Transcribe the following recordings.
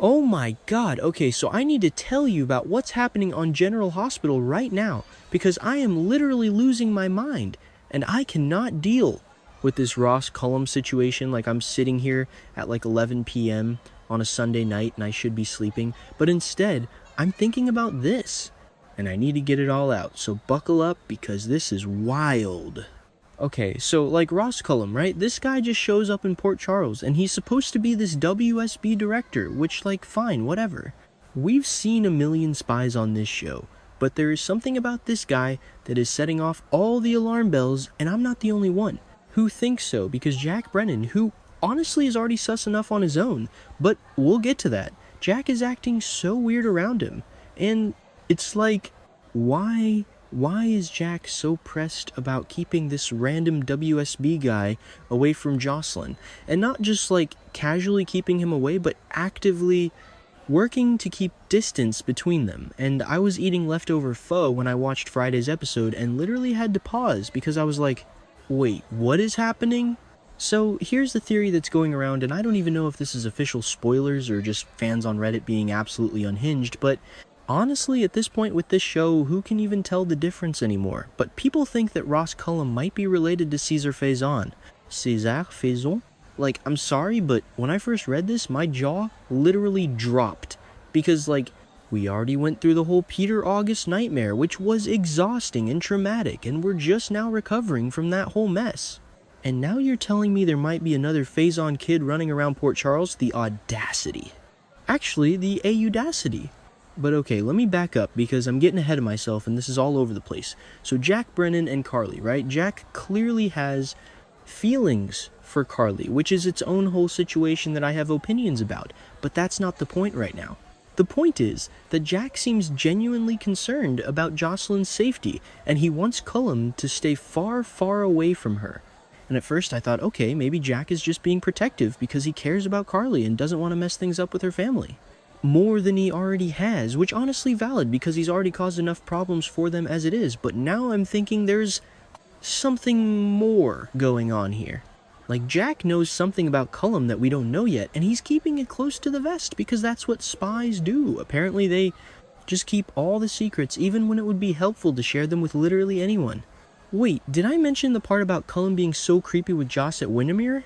Oh my god, okay, so I need to tell you about what's happening on General Hospital right now, because I am literally losing my mind, and I cannot deal with this Ross Cullum situation. Like, I'm sitting here at like 11 p.m. on a Sunday night, and I should be sleeping, but instead, I'm thinking about this, and I need to get it all out, so buckle up, because this is wild. Okay, so like Ross Cullum, right? This guy just shows up in Port Charles, and he's supposed to be this WSB director, which, like, fine, whatever. We've seen a million spies on this show, but there is something about this guy that is setting off all the alarm bells, and I'm not the only one who thinks so, because Jack Brennan, who honestly is already sus enough on his own, but we'll get to that. Jack is acting so weird around him, and it's like, why is Jack so pressed about keeping this random WSB guy away from Josslyn? And not just like casually keeping him away, but actively working to keep distance between them. And I was eating leftover pho when I watched Friday's episode and literally had to pause because I was like, wait, what is happening? So here's the theory that's going around, and I don't even know if this is official spoilers or just fans on Reddit being absolutely unhinged, but honestly, at this point with this show, who can even tell the difference anymore? But people think that Ross Cullum might be related to Cesar Faison. Cesar Faison? Like, I'm sorry, but when I first read this, my jaw literally dropped. Because, like, we already went through the whole Peter August nightmare, which was exhausting and traumatic, and we're just now recovering from that whole mess. And now you're telling me there might be another Faison kid running around Port Charles? The audacity. Actually, the audacity. But okay, let me back up because I'm getting ahead of myself and this is all over the place. So Jack Brennan and Carly, right? Jack clearly has feelings for Carly, which is its own whole situation that I have opinions about. But that's not the point right now. The point is that Jack seems genuinely concerned about Josslyn's safety, and he wants Cullum to stay far, far away from her. And at first I thought, okay, maybe Jack is just being protective because he cares about Carly and doesn't want to mess things up with her family. More than he already has, which honestly valid because he's already caused enough problems for them as it is, but now I'm thinking there's something more going on here. Like, Jack knows something about Cullum that we don't know yet, and he's keeping it close to the vest because that's what spies do. Apparently they just keep all the secrets, even when it would be helpful to share them with literally anyone. Wait, did I mention the part about Cullum being so creepy with Joss at Windermere?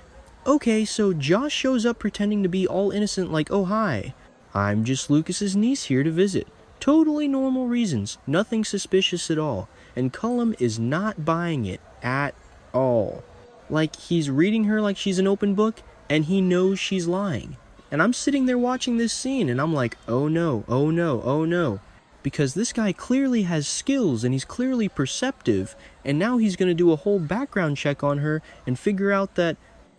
Okay, so Joss shows up pretending to be all innocent like, oh hi, I'm just Lucas's niece here to visit. Totally normal reasons, nothing suspicious at all, and Cullum is not buying it at all. Like, he's reading her like she's an open book, and he knows she's lying. And I'm sitting there watching this scene, and I'm like, oh no, oh no, oh no. Because this guy clearly has skills, and he's clearly perceptive, and now he's going to do a whole background check on her and figure out that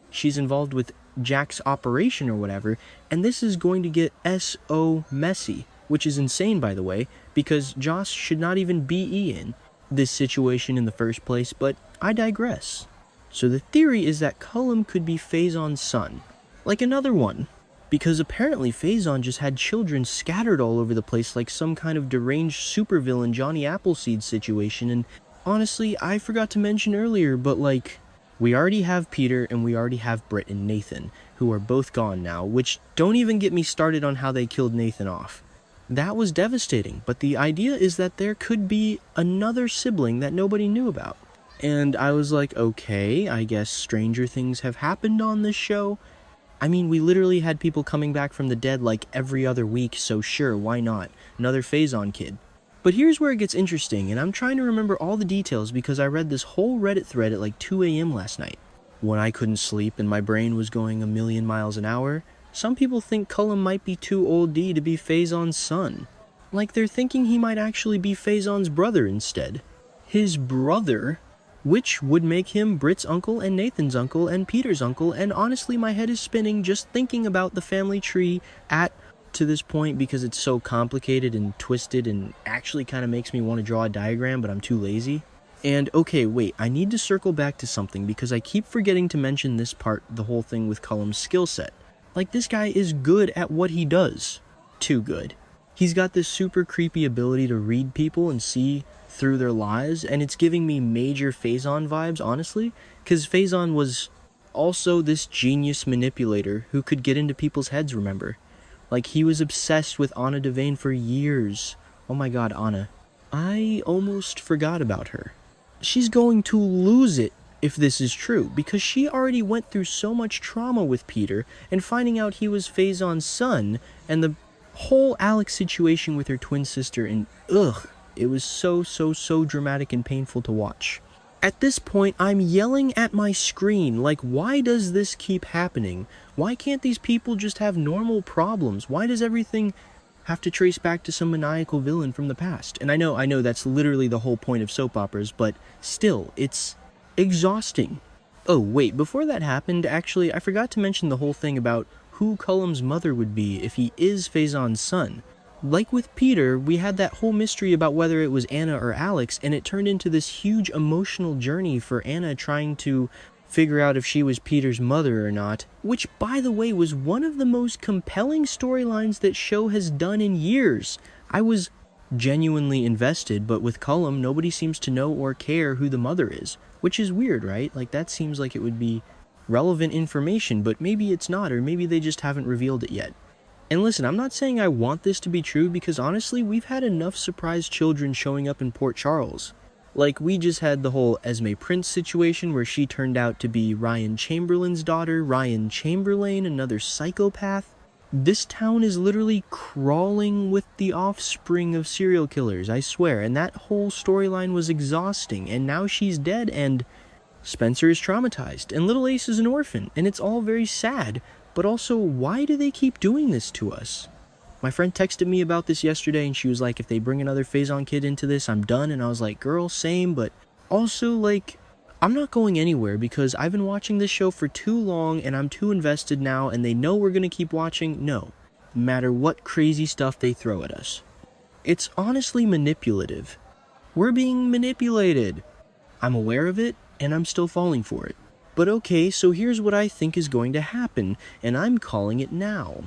she's involved with Jack's operation or whatever, and this is going to get so messy, which is insane, by the way, because Joss should not even be in this situation in the first place, but I digress. So the theory is that Cullum could be Faison's son, like another one, because apparently Faison just had children scattered all over the place like some kind of deranged supervillain Johnny Appleseed situation, and honestly, I forgot to mention earlier, but like, we already have Peter and we already have Britt and Nathan, who are both gone now, which don't even get me started on how they killed Nathan off. That was devastating, but the idea is that there could be another sibling that nobody knew about. And I was like, okay, I guess stranger things have happened on this show. I mean, we literally had people coming back from the dead like every other week, so sure, why not? Another Faison kid. But here's where it gets interesting, and I'm trying to remember all the details because I read this whole Reddit thread at like 2 a.m. last night. When I couldn't sleep and my brain was going a million miles an hour, some people think Cullum might be too old D to be Faison's son. Like, they're thinking he might actually be Faison's brother instead. His brother? Which would make him Britt's uncle and Nathan's uncle and Peter's uncle, and honestly my head is spinning just thinking about the family tree to this point because it's so complicated and twisted and actually kind of makes me want to draw a diagram, but I'm too lazy. And okay, wait, I need to circle back to something because I keep forgetting to mention this part, the whole thing with Cullum's skill set. Like, this guy is good at what he does. Too good. He's got this super creepy ability to read people and see through their lies, and it's giving me major Faison vibes, honestly, because Faison was also this genius manipulator who could get into people's heads, remember? Like, he was obsessed with Anna Devane for years. Oh my god, Anna. I almost forgot about her. She's going to lose it if this is true, because she already went through so much trauma with Peter, and finding out he was Faison's son, and the whole Alex situation with her twin sister, and it was so dramatic and painful to watch. At this point, I'm yelling at my screen, like, why does this keep happening? Why can't these people just have normal problems? Why does everything have to trace back to some maniacal villain from the past? And I know that's literally the whole point of soap operas, but still, it's exhausting. Oh, wait, before that happened, actually, I forgot to mention the whole thing about who Collum's mother would be if he is Faison's son. Like with Peter, we had that whole mystery about whether it was Anna or Alex, and it turned into this huge emotional journey for Anna trying to figure out if she was Peter's mother or not, which, by the way, was one of the most compelling storylines that show has done in years. I was genuinely invested, but with Collum, nobody seems to know or care who the mother is, which is weird, right? Like, that seems like it would be relevant information, but maybe it's not, or maybe they just haven't revealed it yet. And listen, I'm not saying I want this to be true, because honestly, we've had enough surprise children showing up in Port Charles. Like, we just had the whole Esme Prince situation where she turned out to be Ryan Chamberlain's daughter, Ryan Chamberlain, another psychopath. This town is literally crawling with the offspring of serial killers, I swear, and that whole storyline was exhausting, and now she's dead, and Spencer is traumatized, and little Ace is an orphan, and it's all very sad. But also, why do they keep doing this to us? My friend texted me about this yesterday, and she was like, if they bring another Faison kid into this, I'm done. And I was like, girl, same, but also, like, I'm not going anywhere because I've been watching this show for too long, and I'm too invested now, and they know we're going to keep watching. No matter what crazy stuff they throw at us. It's honestly manipulative. We're being manipulated. I'm aware of it, and I'm still falling for it. But okay, so here's what I think is going to happen, and I'm calling it now.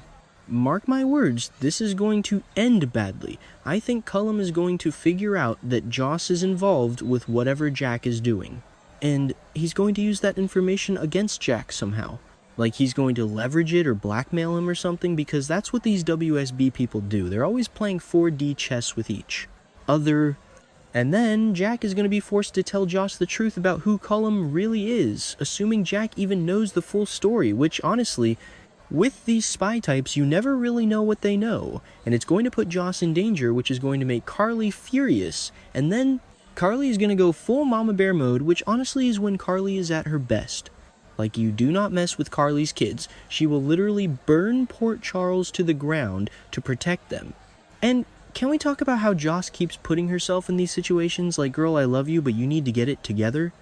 Mark my words, this is going to end badly. I think Collum is going to figure out that Joss is involved with whatever Jack is doing. And he's going to use that information against Jack somehow. Like, he's going to leverage it or blackmail him or something, because that's what these WSB people do. They're always playing 4D chess with each other. And then Jack is going to be forced to tell Joss the truth about who Collum really is, assuming Jack even knows the full story, which honestly, with these spy types, you never really know what they know, and it's going to put Joss in danger, which is going to make Carly furious, and then Carly is going to go full Mama Bear mode, which honestly is when Carly is at her best. Like, you do not mess with Carly's kids. She will literally burn Port Charles to the ground to protect them. And can we talk about how Joss keeps putting herself in these situations like, girl, I love you, but you need to get it together?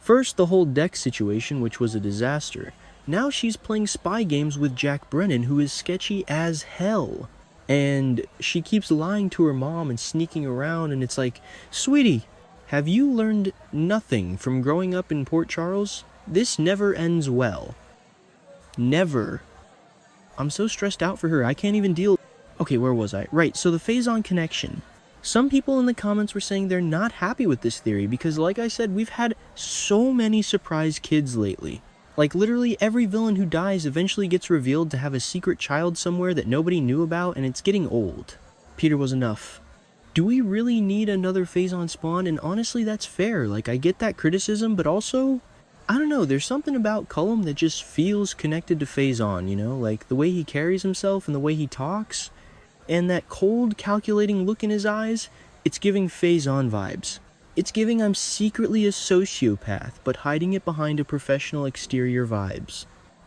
First, the whole Dex situation, which was a disaster. Now she's playing spy games with Jack Brennan, who is sketchy as hell. And she keeps lying to her mom and sneaking around, and it's like, sweetie, have you learned nothing from growing up in Port Charles? This never ends well. Never. I'm so stressed out for her, I can't even deal. Okay, where was I? Right, so the Faison connection. Some people in the comments were saying they're not happy with this theory because, like I said, we've had so many surprise kids lately. Like, literally every villain who dies eventually gets revealed to have a secret child somewhere that nobody knew about, and it's getting old. Peter was enough. Do we really need another Faison spawn? And honestly, that's fair. Like, I get that criticism, but also, I don't know, there's something about Collum that just feels connected to Faison, you know? Like, the way he carries himself and the way he talks. And that cold, calculating look in his eyes, it's giving Faison vibes. It's giving I'm secretly a sociopath, but hiding it behind a professional exterior vibes.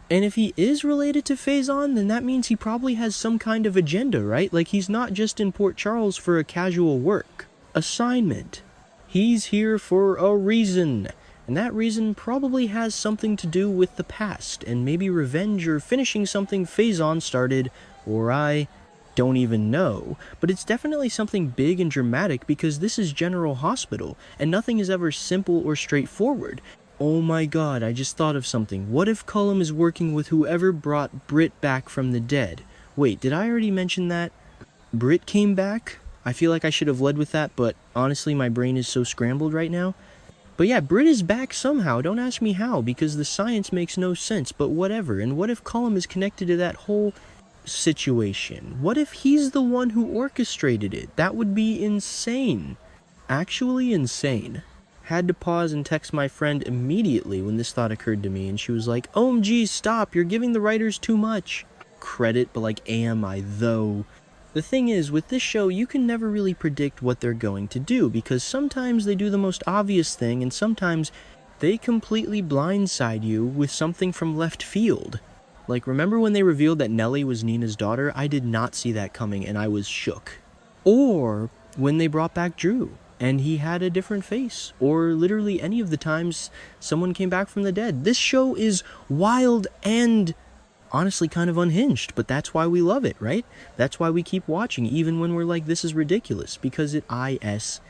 And if he is related to Faison, then that means he probably has some kind of agenda, right? Like, he's not just in Port Charles for a casual work assignment. He's here for a reason. And that reason probably has something to do with the past, and maybe revenge or finishing something Faison started, or I don't even know, but it's definitely something big and dramatic because this is General Hospital, and nothing is ever simple or straightforward. Oh my god, I just thought of something. What if Collum is working with whoever brought Britt back from the dead? Wait, did I already mention that? Britt came back? I feel like I should have led with that, but honestly my brain is so scrambled right now. But yeah, Britt is back somehow, don't ask me how, because the science makes no sense, but whatever. And what if Collum is connected to that whole situation? What if he's the one who orchestrated it? That would be insane. Actually insane. Had to pause and text my friend immediately when this thought occurred to me, and she was like, OMG, stop, you're giving the writers too much credit, but like, am I though? The thing is, with this show, you can never really predict what they're going to do, because sometimes they do the most obvious thing, and sometimes they completely blindside you with something from left field. Like, remember when they revealed that Nellie was Nina's daughter? I did not see that coming, and I was shook. Or when they brought back Drew, and he had a different face. Or literally any of the times someone came back from the dead. This show is wild and honestly kind of unhinged, but that's why we love it, right? That's why we keep watching, even when we're like, this is ridiculous, because it is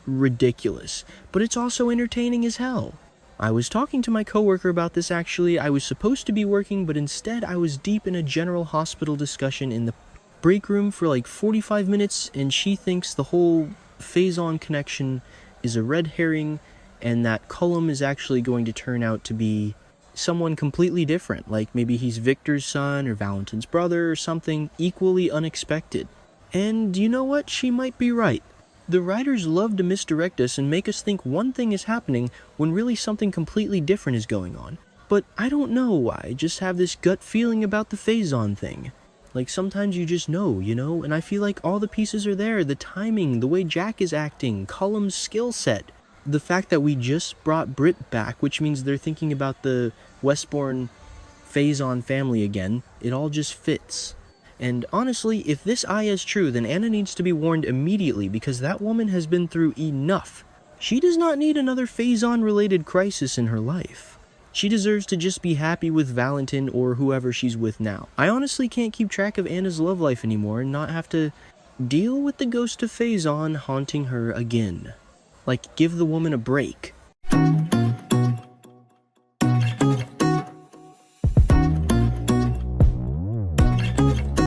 ridiculous. But it's also entertaining as hell. I was talking to my coworker about this actually. I was supposed to be working, but instead I was deep in a general hospital discussion in the break room for like 45 minutes, and she thinks the whole Faison connection is a red herring, and that Collum is actually going to turn out to be someone completely different, like maybe he's Victor's son or Valentin's brother or something equally unexpected. And you know what? She might be right. The writers love to misdirect us and make us think one thing is happening when really something completely different is going on. But I don't know why, I just have this gut feeling about the Faison thing. Like, sometimes you just know, you know? And I feel like all the pieces are there, the timing, the way Jack is acting, Collum's skill set. The fact that we just brought Britt back, which means they're thinking about the Westbourne Faison family again, it all just fits. And honestly, if this is true, then Anna needs to be warned immediately, because that woman has been through enough. She does not need another Faison-related crisis in her life. She deserves to just be happy with Valentin or whoever she's with now. I honestly can't keep track of Anna's love life anymore and not have to deal with the ghost of Faison haunting her again. Like, give the woman a break.